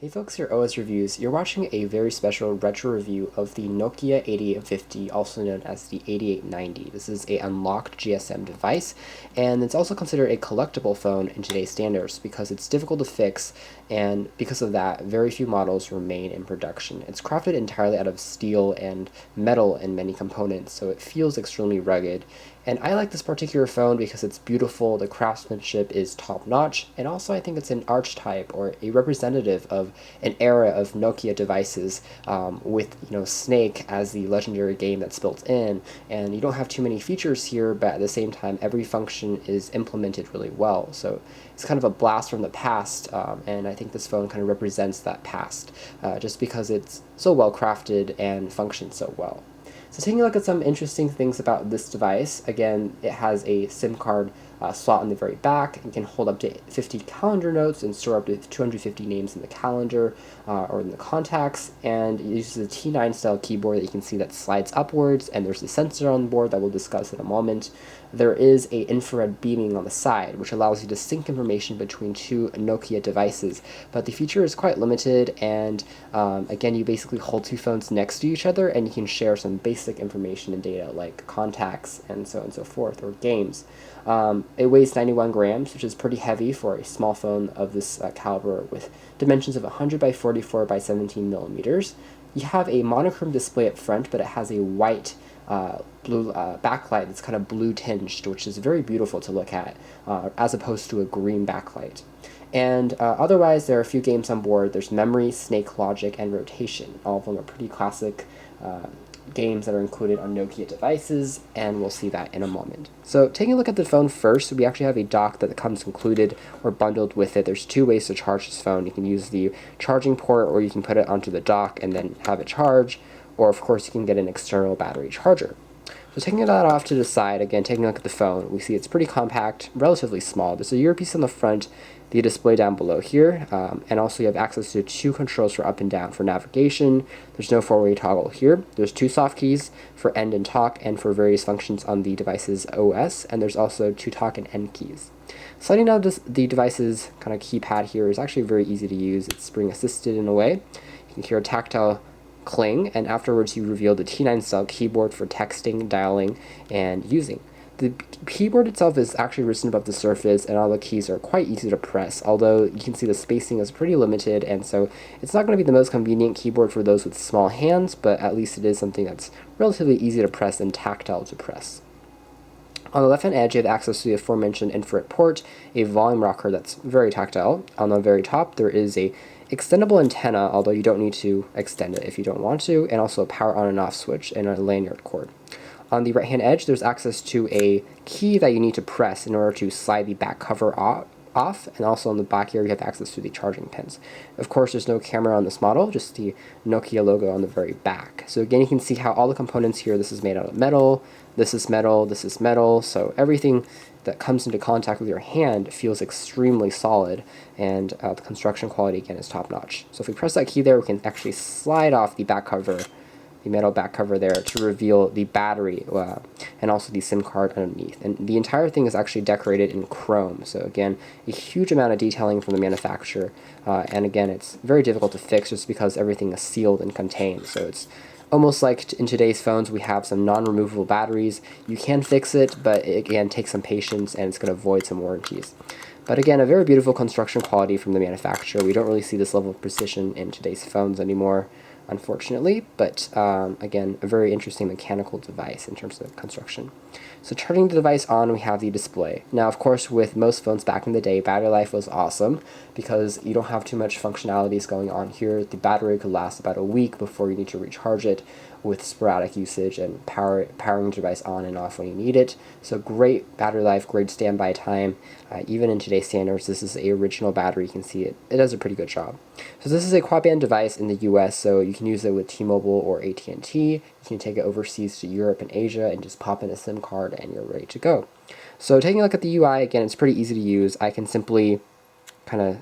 Hey folks, here OS Reviews. You're watching a very special retro review of the Nokia 8850, also known as the 8890. This is a unlocked GSM device, and it's also considered a collectible phone in today's standards because it's difficult to fix, and because of that, very few models remain in production. It's crafted entirely out of steel and metal in many components, so it feels extremely rugged. And I like this particular phone because it's beautiful, the craftsmanship is top-notch, and also I think it's an archetype or a representative of an era of Nokia devices, with Snake as the legendary game that's built in, and you don't have too many features here, but at the same time every function is implemented really well. So it's kind of a blast from the past, and I think this phone kind of represents that past, just because it's so well crafted and functions so well. So taking a look at some interesting things about this device, again, it has a SIM card slot on the very back. It can hold up to 50 calendar notes and store up to 250 names in the calendar or in the contacts, and it uses a T9 style keyboard that you can see that slides upwards, and there's a sensor on board that we'll discuss in a moment. There is a infrared beaming on the side, which allows you to sync information between two Nokia devices, but the feature is quite limited, and again, you basically hold two phones next to each other, and you can share some basic information and data like contacts and so on and so forth, or games. It weighs 91 grams, which is pretty heavy for a small phone of this caliber, with dimensions of 100 by 44 by 17 millimeters. You have a monochrome display up front, but it has a white blue backlight that's kind of blue tinged, which is very beautiful to look at, as opposed to a green backlight. And otherwise, there are a few games on board. There's Memory, Snake Logic, and Rotation. All of them are pretty classic games that are included on Nokia devices, and we'll see that in a moment. So taking a look at the phone first, we actually have a dock that comes included or bundled with it. There's two ways to charge this phone. You can use the charging port, or you can put it onto the dock and then have it charge, or of course you can get an external battery charger. So taking that off to the side, again, taking a look at the phone, we see it's pretty compact, relatively small. There's a earpiece on the front, the display down below here, and also you have access to two controls for up and down for navigation. There's no four-way toggle here. There's two soft keys for end and talk and for various functions on the device's OS, and there's also two talk and end keys. Sliding down the device's kind of keypad here is actually very easy to use. It's spring assisted in a way. You can hear a tactile cling, and afterwards you reveal the T9 style keyboard for texting, dialing, and using. The keyboard itself is actually risen above the surface, and all the keys are quite easy to press, although you can see the spacing is pretty limited, and so it's not going to be the most convenient keyboard for those with small hands, but at least it is something that's relatively easy to press and tactile to press. On the left-hand edge, you have access to the aforementioned infrared port, a volume rocker that's very tactile. On the very top, there is a extendable antenna, although you don't need to extend it if you don't want to, and also a power on and off switch and a lanyard cord. On the right-hand edge, there's access to a key that you need to press in order to slide the back cover off, and also on the back here you have access to the charging pins. Of course, there's no camera on this model, just the Nokia logo on the very back. So again, you can see how all the components here, this is made out of metal, this is metal, this is metal, so everything that comes into contact with your hand feels extremely solid, and the construction quality again is top-notch. So if we press that key there, we can actually slide off the back cover, the metal back cover there, to reveal the battery and also the SIM card underneath. And the entire thing is actually decorated in chrome, so again, a huge amount of detailing from the manufacturer, and again, it's very difficult to fix just because everything is sealed and contained. So it's almost like in today's phones we have some non-removable batteries. You can fix it, but it again takes some patience, and it's going to void some warranties. But again, a very beautiful construction quality from the manufacturer. We don't really see this level of precision in today's phones anymore, unfortunately, but again, a very interesting mechanical device in terms of construction. So turning the device on, we have the display. Now, of course, with most phones back in the day, battery life was awesome because you don't have too much functionalities going on here. The battery could last about a week before you need to recharge it with sporadic usage and powering the device on and off when you need it. So great battery life, great standby time. Even in today's standards, this is a original battery. You can see it does a pretty good job. So this is a quad-band device in the US, so you can use it with T-Mobile or AT&T. You can take it overseas to Europe and Asia and just pop in a SIM card and you're ready to go. So taking a look at the UI, again, it's pretty easy to use. I can simply kind of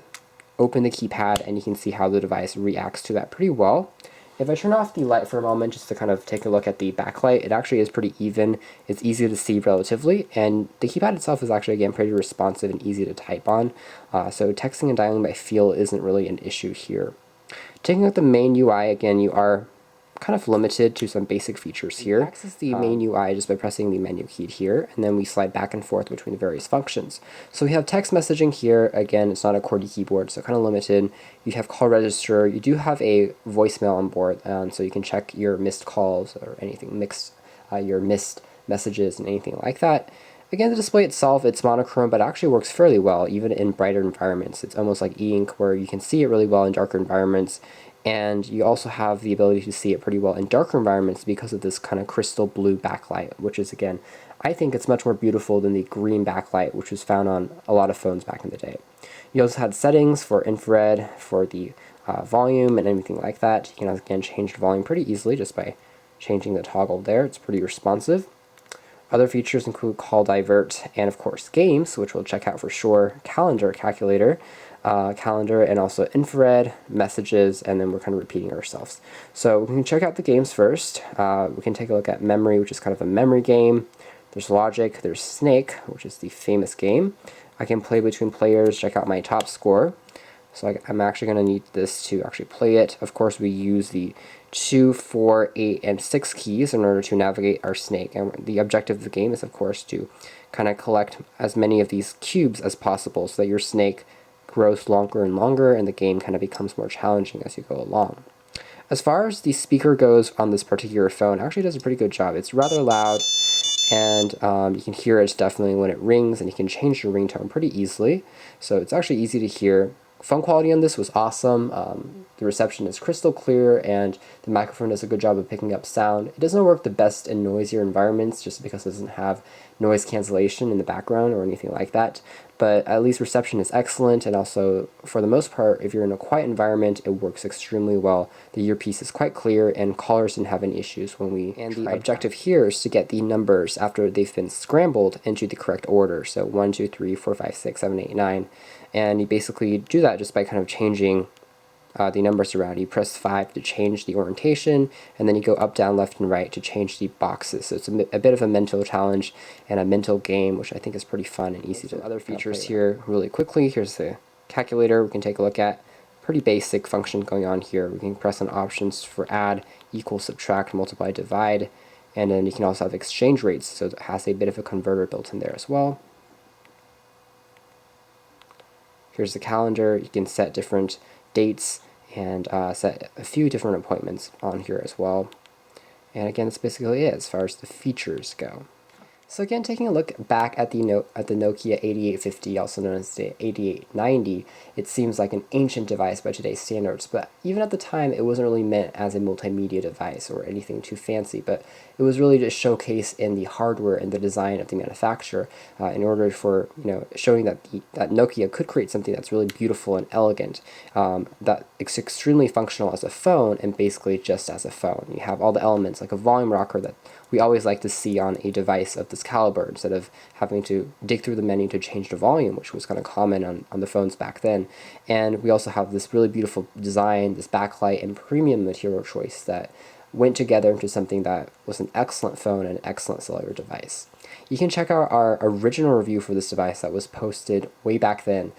open the keypad and you can see how the device reacts to that pretty well. If I turn off the light for a moment just to kind of take a look at the backlight, it actually is pretty even. It's easy to see relatively, and the keypad itself is actually, again, pretty responsive and easy to type on. So texting and dialing by feel isn't really an issue here. Taking a look at the main UI, again, you are kind of limited to some basic features here. Access the main UI just by pressing the menu key here, and then we slide back and forth between the various functions. So we have text messaging here. Again, it's not a QWERTY keyboard, so kind of limited. You have call register. You do have a voicemail on board, so you can check your missed calls or anything, your missed messages and anything like that. Again, the display itself, it's monochrome, but actually works fairly well, even in brighter environments. It's almost like e-ink, where you can see it really well in darker environments, and you also have the ability to see it pretty well in darker environments because of this kind of crystal blue backlight, which is, again, I think it's much more beautiful than the green backlight, which was found on a lot of phones back in the day. You also had settings for infrared, for the volume, and anything like that. You can, again, change the volume pretty easily just by changing the toggle there. It's pretty responsive. Other features include call divert and, of course, games, which we'll check out for sure, calendar calculator, calendar, and also infrared, messages, and then we're kind of repeating ourselves. So we can check out the games first. We can take a look at memory, which is kind of a memory game. There's logic, there's Snake, which is the famous game. I can play between players, check out my top score. So I'm actually going to need this to actually play it. Of course, we use the 2, 4, 8, and 6 keys in order to navigate our snake. And the objective of the game is, of course, to kind of collect as many of these cubes as possible so that your snake grows longer and longer and the game kind of becomes more challenging as you go along. As far as the speaker goes on this particular phone, it actually does a pretty good job. It's rather loud, and you can hear it definitely when it rings, and you can change your ringtone pretty easily. So it's actually easy to hear. Phone quality on this was awesome. The reception is crystal clear, and the microphone does a good job of picking up sound. It doesn't work the best in noisier environments just because it doesn't have noise cancellation in the background or anything like that, but at least reception is excellent, and also, for the most part, if you're in a quiet environment, it works extremely well. The earpiece is quite clear, and callers didn't have any issues when we tried. And the objective here is to get the numbers after they've been scrambled into the correct order, so 1, 2, 3, 4, 5, 6, 7, 8, 9, and you basically do that just by kind of changing the numbers around. You press 5 to change the orientation, and then you go up, down, left, and right to change the boxes. So it's a bit of a mental challenge and a mental game, which I think is pretty fun and easy to. Other features here really quickly. Here's the calculator we can take a look at. Pretty basic function going on here. We can press on options for add, equal, subtract, multiply, divide, and then you can also have exchange rates, so it has a bit of a converter built in there as well. Here's the calendar. You can set different dates and set a few different appointments on here as well. And again, that's basically it as far as the features go. So again, taking a look back at the Nokia 8850, also known as the 8890, it seems like an ancient device by today's standards, but even at the time, it wasn't really meant as a multimedia device or anything too fancy, but it was really to showcase in the hardware and the design of the manufacturer in order for, showing that that Nokia could create something that's really beautiful and elegant, that it's extremely functional as a phone and basically just as a phone. You have all the elements like a volume rocker that we always like to see on a device of this caliber instead of having to dig through the menu to change the volume, which was kind of common on the phones back then. And we also have this really beautiful design, this backlight, and premium material choice that went together into something that was an excellent phone and an excellent cellular device. You can check out our original review for this device that was posted way back then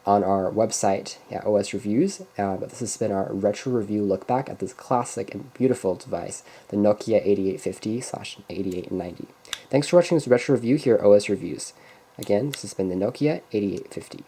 on our website, OS Reviews, but this has been our retro review look back at this classic and beautiful device, the Nokia 8850/8890. Thanks for watching this retro review here at OS Reviews. Again, this has been the Nokia 8850.